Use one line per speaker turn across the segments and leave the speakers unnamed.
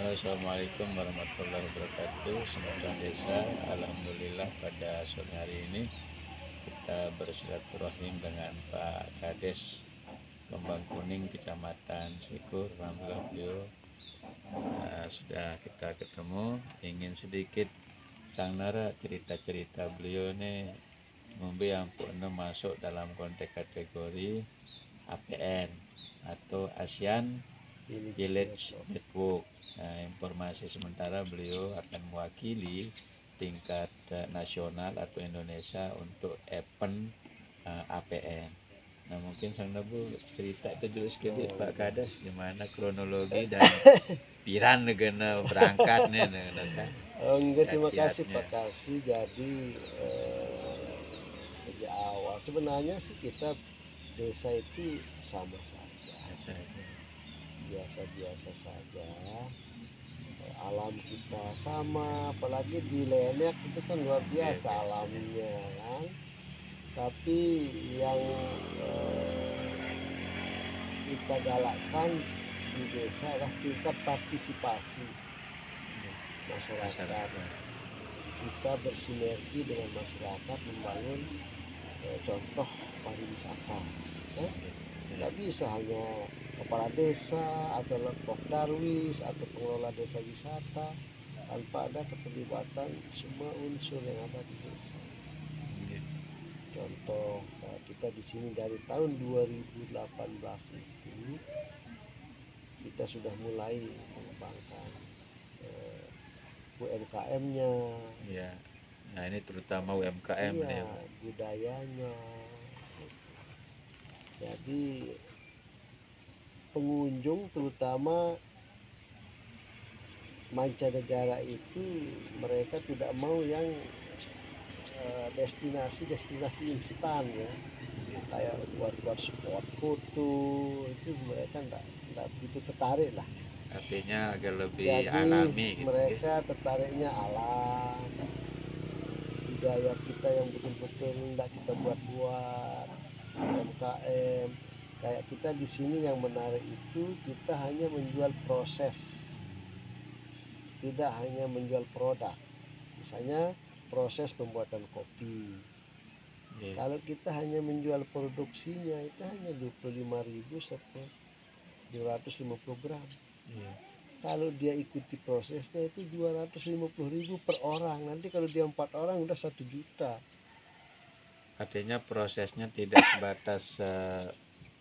Assalamualaikum warahmatullahi wabarakatuh. Semoga desa, alhamdulillah pada sore hari ini kita bersilaturahim dengan Pak Kades Kembang Kuning Kecamatan Sikur. Alhamdulillah beliau sudah kita ketemu. Ingin sedikit sangnara cerita-cerita beliau nih ngombe yang pernah masuk dalam konteks kategori APN atau ASEAN Village Network. Nah, informasi sementara beliau akan mewakili tingkat nasional atau Indonesia untuk event APN. Nah, mungkin Sang Nabu cerita itu dulu sedikit Pak Kades gimana kronologi dan piran negara berangkatnya kan.
Enggak, terima kasih Pak Kasih. Jadi sejak awal sebenarnya sih kita desa itu sama saja, biasa-biasa saja. Alam kita sama, apalagi di Lenek itu kan luar biasa alamnya kan. Tapi yang kita galakkan di desa adalah tingkat partisipasi masyarakat. Kita bersinergi dengan masyarakat membangun contoh pariwisata. Tidak bisa hanya kepala desa atau Pokdarwis atau pengelola desa wisata tanpa ada keterlibatan semua unsur yang ada di desa. Contoh kita di sini dari tahun 2018 itu kita sudah mulai mengembangkan UMKM-nya.
Ya. Nah, ini terutama UMKM
iya,
nih.
budayanya. Jadi pengunjung terutama mancanegara itu mereka tidak mau yang destinasi instan ya, kayak buat spot foto itu mereka enggak begitu tertarik lah.
Artinya agak lebih
Jadi,
alami gitu.
Mereka tertariknya alam, budaya kita yang betul-betul enggak kita buat UMKM. Kayak kita di sini yang menarik itu kita hanya menjual proses, tidak hanya menjual produk. Misalnya proses pembuatan kopi. Kalau kita hanya menjual produksinya itu hanya 25.000 per 250 gram. Kalau dia ikuti prosesnya itu 250.000 per orang. Nanti kalau dia 4 orang udah 1 juta.
Artinya prosesnya tidak sebatas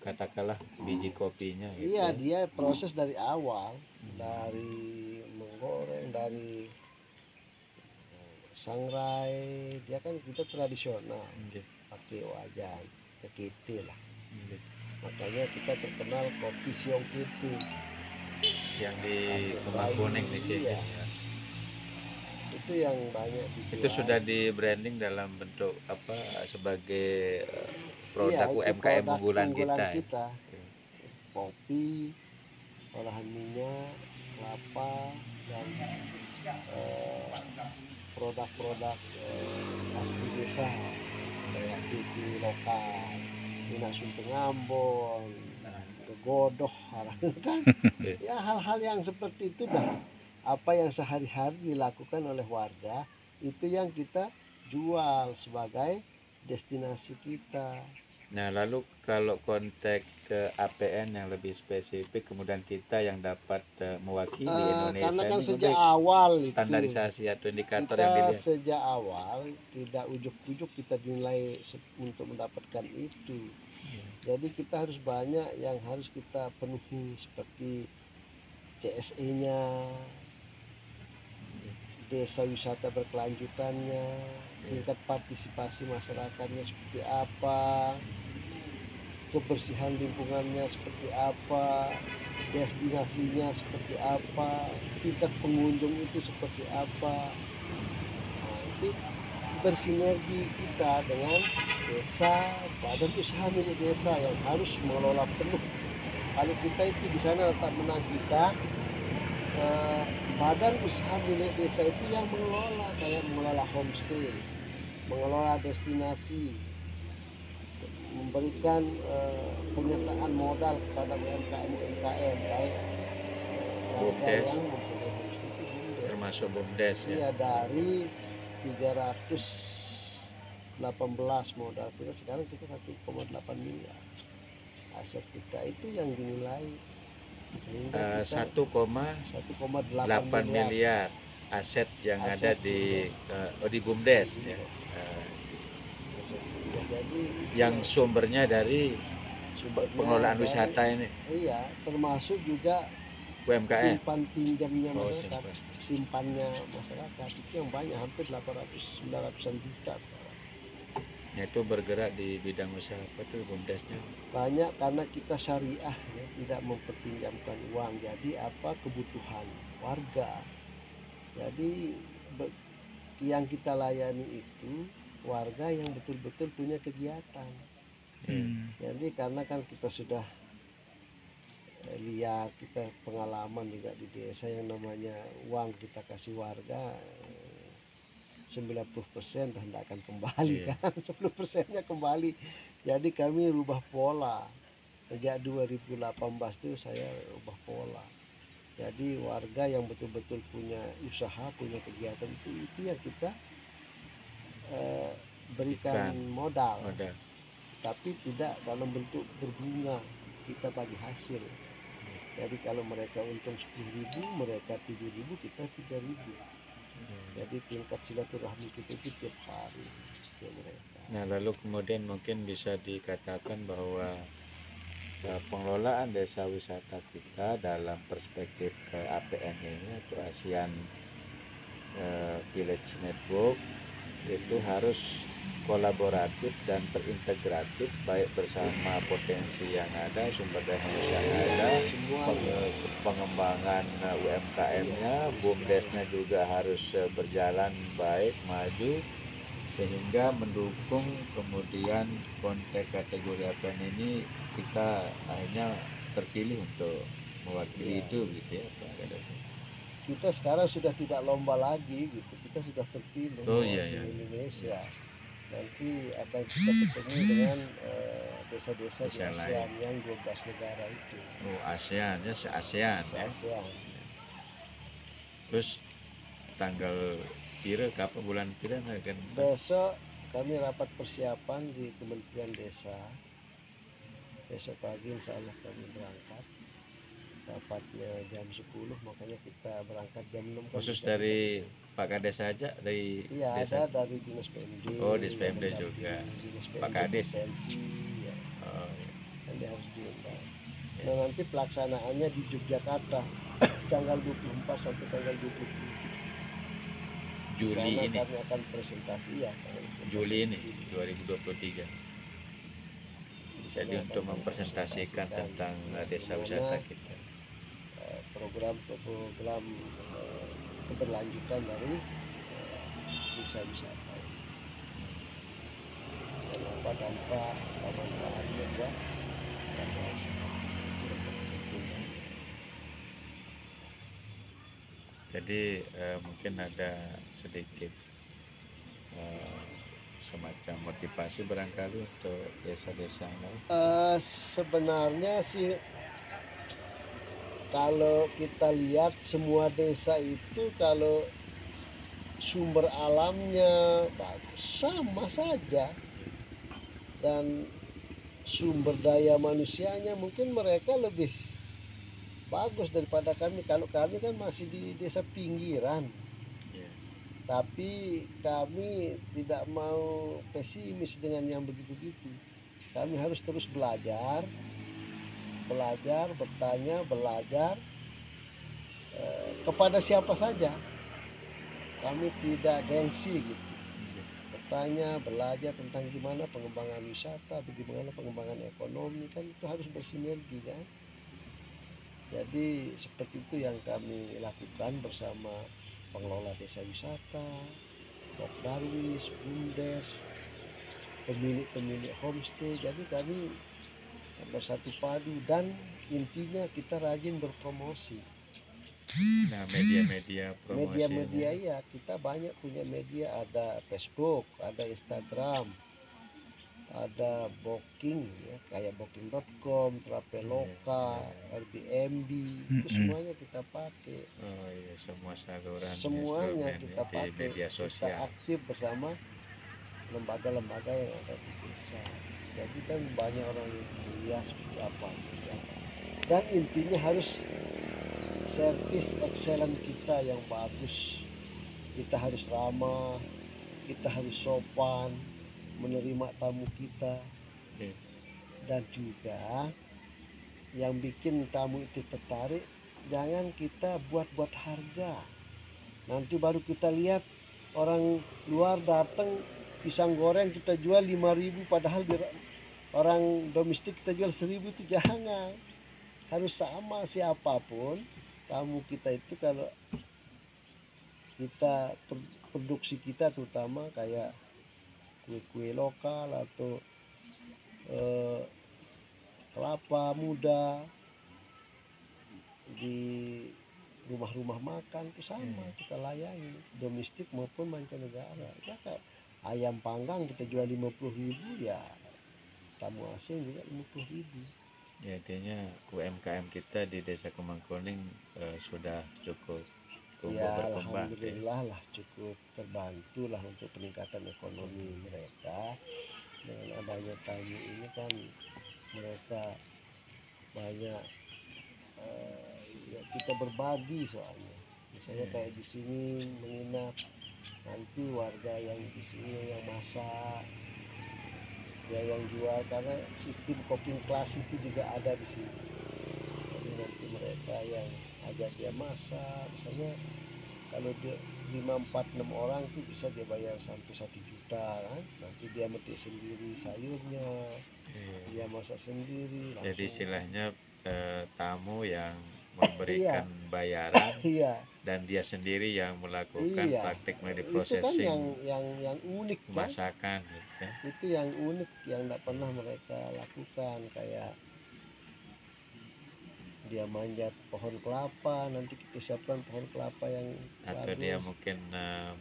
katakanlah biji kopinya gitu.
Iya, dia proses dari awal, dari menggoreng, dari sangrai, dia kan kita tradisional, pakai wajan, kete lah. Makanya kita terkenal kopi siong kete
yang di Kembang Kuning nih.
Iya. Itu yang banyak dijual.
Itu sudah di branding dalam bentuk apa sebagai produk UMKM unggulan kita.
Kopi, olahan minyak, kelapa, dan produk-produk asli desa kayak TV lokal, Minas Suntung Ambon, Godoh, kan? Ya hal-hal yang seperti itu dah. Apa yang sehari-hari dilakukan oleh warga itu yang kita jual sebagai destinasi kita.
Nah, lalu kalau konteks ke APN yang lebih spesifik, kemudian kita yang dapat mewakili Indonesia
karena kan
ini
sejak awal
standarisasi atau indikator
kita
yang dilihat.
Sejak awal tidak ujuk-ujuk kita dinilai untuk mendapatkan itu. Jadi kita harus banyak yang harus kita penuhi seperti CSE-nya, desa wisata berkelanjutannya, tingkat partisipasi masyarakatnya seperti apa, kebersihan lingkungannya seperti apa, destinasinya seperti apa, tingkat pengunjung itu seperti apa. Nah, itu bersinergi kita dengan desa, badan usaha milik desa yang harus mengelola penuh. Kalau kita itu di sana letak menang kita, badan usaha milik desa itu yang mengelola, kayak mengelola homestay, mengelola destinasi, memberikan penyertaan modal kepada UMKM baik yang mempunyai
termasuk BUMDes ya.
Iya, dari 318 modal kita, sekarang kita 1,8 miliar aset kita itu yang dinilai, sehingga kita
1,8
1,8 miliar
miliar aset yang
aset
ada di di BUMDes ya.
aset kita. Jadi
Yang sumbernya dari
sumbernya
pengelolaan
dari-
wisata ini,
iya, termasuk juga
UMKM.
simpan pinjamnya
Oh,
masyarakat, simpannya masyarakat itu yang banyak, hampir 800-900-an juta sekarang.
Itu bergerak di bidang usaha apa tuh BUMDesnya?
Banyak karena kita syariah ya, tidak memperpinjamkan uang, jadi apa kebutuhan warga. Jadi yang kita layani itu warga yang betul-betul punya kegiatan. Jadi karena kan kita sudah lihat, kita pengalaman juga di desa, yang namanya uang kita kasih warga 90% tidak akan kembali,
Iya.
kan 10%-nya kembali. Jadi kami rubah pola sejak 2018 itu, saya rubah pola. Jadi warga yang betul-betul punya usaha, punya kegiatan itu yang kita berikan modal, tapi tidak dalam bentuk berbunga, kita bagi hasil. Jadi kalau mereka untung 10.000, mereka 7.000, kita 3.000. Jadi tingkat silaturahmi kita itu tiap hari ke mereka.
Nah, lalu kemudian mungkin bisa dikatakan bahwa pengelolaan desa wisata kita dalam perspektif APN ini atau ASEAN Village Network itu harus kolaboratif dan terintegratif, baik bersama potensi yang ada, sumber daya manusia yang ada, pengembangan UMKM-nya, BUMDesnya juga harus berjalan baik, maju, sehingga mendukung kemudian konteks kategori APN ini kita akhirnya terpilih untuk mewakili itu gitu ya.
Kita sekarang sudah tidak lomba lagi gitu, kita sudah terpilih
iya.
Indonesia. Nanti akan kita ketemu dengan desa-desa di ASEAN yang 12 negara itu.
Oh, ASEAN ya, se-ASEAN ya.
ASEAN.
Terus tanggal kapan, bulan pira akan?
Besok kami rapat persiapan di Kementerian Desa. Besok pagi insya Allah kami berangkat. Rapatnya jam 10, makanya kita berangkat jam 6.
Khusus dari Pak Kades saja, dari
iya,
desa?
ada dari Dinas PMD.
Oh, di PMD juga.
Dinas
Pak Kades.
Pensi, ya.
Oh, iya.
Nanti harus diundang. Nah, nanti pelaksanaannya di Yogyakarta tanggal 24 sampai tanggal 27
Juli
sana
ini.
kami akan presentasi ya.
Juli ini 2023. Jadi untuk mempresentasikan tentang desa wisata kita.
Program keberlanjutan dari desa wisata. Dan apa dampak manfaatnya buat
Jadi mungkin ada sedikit semacam motivasi barangkali untuk desa-desa lain.
Sebenarnya sih kalau kita lihat semua desa itu kalau sumber alamnya bagus sama saja, dan sumber daya manusianya mungkin mereka lebih bagus daripada kami. Kalau kami kan masih di desa pinggiran, tapi kami tidak mau pesimis dengan yang begitu-begitu. Kami harus terus belajar, bertanya, belajar kepada siapa saja. Kami tidak gengsi gitu. Bertanya, belajar tentang gimana pengembangan wisata, bagaimana pengembangan ekonomi, kan itu harus bersinergi kan. Jadi seperti itu yang kami lakukan bersama pengelola desa wisata, Pok Darwis, BUMDes, pemilik homestay. Jadi kami bersatu padu dan intinya kita rajin berpromosi.
Nah, media-media promosi.
Media ya, kita banyak punya media, ada Facebook, ada Instagram, ada booking ya, kayak booking.com, Traveloka, Airbnb, itu semuanya kita pakai.
Oh iya, semua saluran
Semuanya
instrumen
kita
ya, di
pakai,
media
kita
sosial.
aktif bersama lembaga-lembaga yang ada di desa. Jadi kan banyak orang yang kuliah seperti apa. Dan intinya harus service excellent kita yang bagus. Kita harus ramah, kita harus sopan menerima tamu kita,
Oke.
dan juga yang bikin tamu itu tertarik, jangan kita buat-buat harga. Nanti baru kita lihat orang luar datang pisang goreng kita jual 5.000, padahal orang domestik kita jual 1.000, itu jangan. Harus sama siapapun tamu kita itu. Kalau kita produksi kita terutama kayak kue-kue lokal atau kelapa muda di rumah-rumah makan itu sama, kita layani domestik maupun mancanegara. Ya, kayak ayam panggang kita jual 50.000, ya tamu asing juga 50.000.
Ya, intinya UMKM kita di Desa Kembang Kuning sudah cukup tumbuh
Ya
berkembang.
alhamdulillah lah, cukup terbantu lah untuk peningkatan ekonomi mereka. Dengan adanya tamu ini kan mereka banyak ya, kita berbagi soalnya. Misalnya kayak di sini menginap, nanti warga yang di sini yang masak, dia yang jual, karena sistem cooking class itu juga ada di sini. Jadi nanti mereka yang ajak dia masak, misalnya kalau dia 5, 4, 6 orang itu bisa dia bayar sampai 1 juta kan. Nanti dia metik sendiri sayurnya, dia masak sendiri langsung.
Jadi istilahnya tamu yang memberikan bayaran
Iya,
dan dia sendiri yang melakukan
iya,
praktik media
itu kan
processing
yang unik kan.
masakan gitu ya.
Itu yang unik yang tidak pernah mereka lakukan. Kayak dia manjat pohon kelapa, nanti kita siapkan pohon kelapa yang
Atau
bagus.
dia mungkin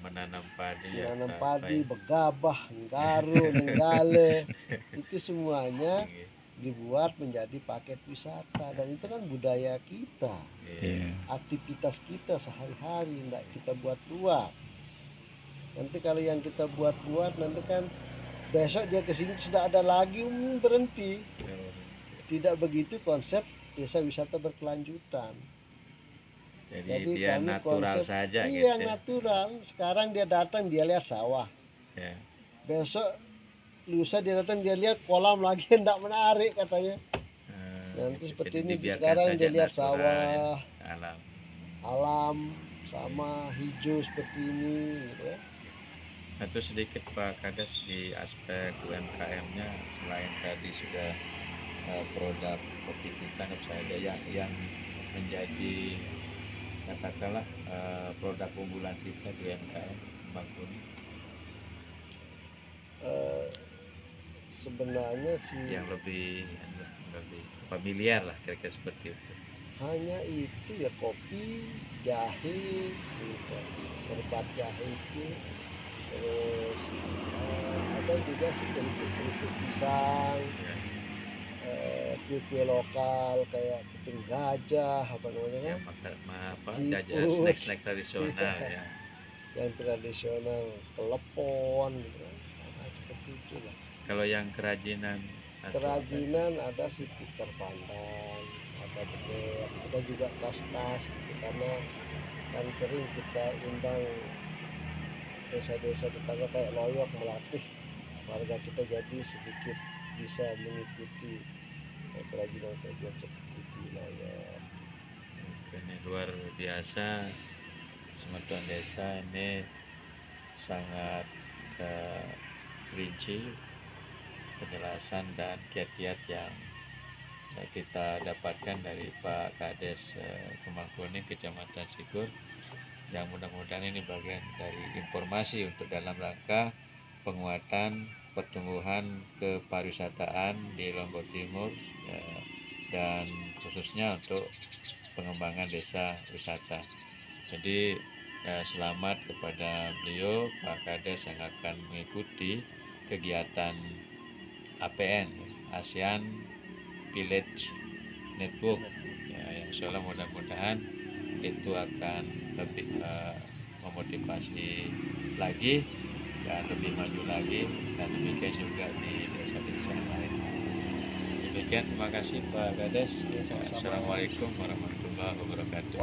menanam padi ya,
Menanam
apa
padi,
ya.
begabah, nggaru, nenggale, itu semuanya
Iya.
dibuat menjadi paket wisata. Dan itu kan budaya kita, aktivitas kita sehari-hari, tidak kita buat-buat. Nanti kalau yang kita buat-buat, nanti kan besok dia kesini sudah ada lagi, berhenti. Tidak begitu konsep desa wisata berkelanjutan.
Jadi dia
kami
natural
konsep,
saja
iya
gitu.
natural. Sekarang dia datang, dia lihat sawah.
Ya.
Besok lusa dia datang, dia lihat kolam lagi, tidak menarik katanya. Nanti seperti ini sekarang dia lihat sawah,
alam.
alam sama hijau seperti ini gitu ya.
Itu sedikit Pak Kades di aspek UMKM-nya, selain tadi sudah produk kopi kita, ada yang menjadi katakanlah produk unggulan kita di UMKM Kembang Kuning.
Sebenarnya sih
Yang lebih familiar lah kira-kira seperti itu.
hanya itu ya, kopi, jahe, serbat jahe itu, terus ada juga sih keripik pisang, kue-kue lokal kayak keping gajah, apa namanya kan,
Jajan snack tradisional ya.
yang tradisional, telepon gitu. Nah, seperti itulah.
Kalau yang kerajinan
Ada sih tikar pandang, ada bedak, ada juga tas-tas gitu. Karena kan sering kita undang desa-desa tetangga kayak Loyok, melatih warga kita jadi sedikit bisa mengikuti kerajinan-kerajinan seperti itu Loyok.
Ini luar biasa, Semeton Desa ini sangat rinci penjelasan dan kiat-kiat yang kita dapatkan dari Pak Kades Kembang Kuning Kecamatan Sigur, yang mudah-mudahan ini bagian dari informasi untuk dalam rangka penguatan pertumbuhan kepariwisataan di Lombok Timur dan khususnya untuk pengembangan desa wisata. Jadi selamat kepada beliau Pak Kades yang akan mengikuti kegiatan APN, ASEAN Village Network ya, yang insyaallah mudah-mudahan itu akan lebih memotivasi lagi dan lebih maju lagi, dan demikian juga di desa-desa lain. Demikian, terima kasih Pak Kades. Assalamualaikum warahmatullahi wabarakatuh.